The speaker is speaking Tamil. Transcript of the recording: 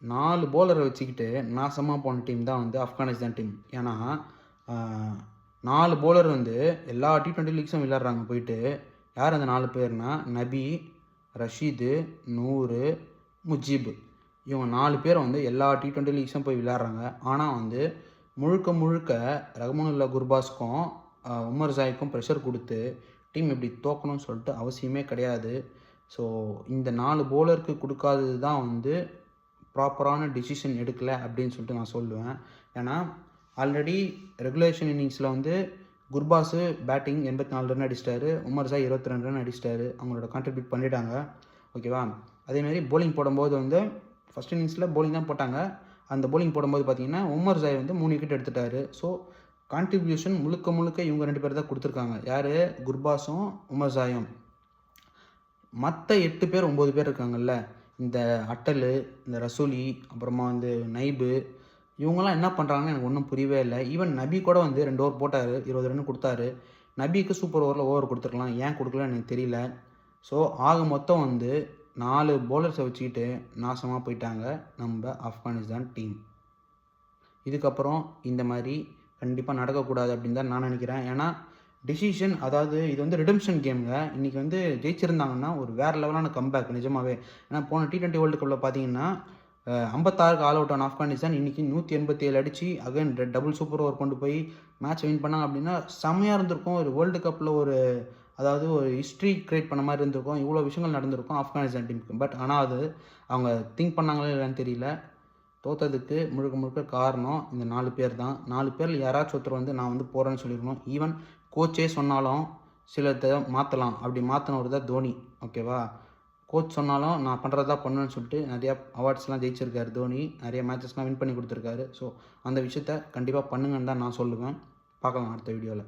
4 பவுலரை வச்சுக்கிட்டு நாசமாக போன டீம் தான் வந்து ஆப்கானிஸ்தான் டீம். ஏன்னா 4 பவுலர் வந்து எல்லா T20 லீக்ஸும் விளையாடுறாங்க போயிட்டு. யார் அந்த 4 பேர்னா நபி, ரஷீது, நூறு, முஜீப். இவங்க 4 பேர் வந்து எல்லா T20 லீக்ஸும் போய் விளையாடுறாங்க. ஆனால் வந்து முழுக்க முழுக்க ரஹ்மானுல்லா குர்பாஸ்க்கும் உமர் ஜாய்க்கும் ப்ரெஷர் கொடுத்து டீம் இப்படி தோக்கணும்னு சொல்லிட்டு அவசியமே கிடையாது. ஸோ இந்த 4 பவுலருக்கு கொடுக்காதது தான் வந்து ப்ராப்பரான டிசிஷன் எடுக்கலை அப்படின்னு சொல்லிட்டு நான் சொல்லுவேன். ஏன்னா ஆல்ரெடி ரெகுலேஷன் இன்னிங்ஸில் வந்து குர்பாஸு பேட்டிங் 84 ரன் அடிச்சிட்டாரு, உமர் ஜாய் 22 ரன் அடிச்சிட்டாரு. அவங்களோட கான்ட்ரிபியூட் பண்ணிட்டாங்க. ஓகேவா? அதேமாதிரி போலிங் போடும்போது வந்து ஃபஸ்ட் இன்னிங்ஸில் போலிங் தான் போட்டாங்க. அந்த போலிங் போடும்போது பார்த்தீங்கன்னா உமர் ஜாய் வந்து 3 விக்கெட் எடுத்துட்டாரு. ஸோ கான்ட்ரிபியூஷன் முழுக்க முழுக்க இவங்க 2 பேர் தான் கொடுத்துருக்காங்க. யார்? குர்பாஸும் உமர் ஜாயும். மற்ற 8 பேர் 9 பேர் இருக்காங்கல்ல, இந்த அட்டல், இந்த ரசூலி, அப்புறமா வந்து நைபு, இவங்கெல்லாம் என்ன பண்ணுறாங்கன்னு எனக்கு ஒன்றும் புரியவே இல்லை. ஈவன் நபி கூட வந்து 2 ஓவர் போட்டார், 20 ரன் கொடுத்தாரு. நபிக்கு சூப்பர் ஓவரில் ஓவர் கொடுத்துருக்கலாம், ஏன் கொடுக்கலன்னு எனக்கு தெரியல. ஸோ ஆக மொத்தம் வந்து 4 பவுலர்ஸை வச்சுக்கிட்டு நாசமாக போயிட்டாங்க நம்ம ஆப்கானிஸ்தான் டீம். இதுக்கப்புறம் இந்த மாதிரி கண்டிப்பாக நடக்கக்கூடாது அப்படின்னு தான் நான் நினைக்கிறேன். ஏன்னா டிசிஷன், அதாவது இது வந்து ரிடம்ஷன் கேமுங்க. இன்றைக்கி வந்து ஜெயிச்சிருந்தாங்கன்னா ஒரு வேறு லெவலான கம்பேக் நிஜமாகவே. ஏன்னா போன T20 வேர்ல்டு கப்பில் பார்த்தீங்கன்னா 56க்கு ஆல் அவுட் ஆன ஆப்கானிஸ்தான் இன்றைக்கி 187 அடித்து அகைன் டபுள் சூப்பர் ஓவர் கொண்டு போய் மேட்ச் வின் பண்ணாங்க அப்படின்னா செம்மையாக இருந்திருக்கும். ஒரு வேர்ல்டு கப்பில் அதாவது ஒரு ஹிஸ்ட்ரி கிரியேட் பண்ண மாதிரி இருந்திருக்கும். இவ்வளோ விஷயங்கள் நடந்திருக்கும் ஆப்கானிஸ்தான் டீமுக்கு. பட் ஆனால் அது அவங்க திங்க் பண்ணாங்களே இல்லைன்னு தெரியல. தோற்றதுக்கு முழுக்க முழுக்க காரணம் இந்த 4 பேர் தான். 4 பேரில் யாராச்சும் ஒருத்தர் வந்து நான் வந்து போகிறேன்னு சொல்லியிருக்கணும். ஈவன் கோச்சே சொன்னாலும் சிலத்தை மாற்றலாம், அப்படி மாற்றினவர் தான் தோனி. ஓகேவா? கோச் சொன்னாலும் நான் பண்ணுறதா பண்ணுவேன்னு சொல்லிட்டு நிறையா அவார்ட்ஸ்லாம் ஜெயிச்சிருக்காரு தோனி. நிறைய மேட்சஸ்லாம் வின் பண்ணி கொடுத்துருக்காரு. ஸோ அந்த விஷயத்த கண்டிப்பாக பண்ணுங்கன்னு தான் நான் சொல்லுவேன். பார்க்கலாம் அடுத்த வீடியோவில்.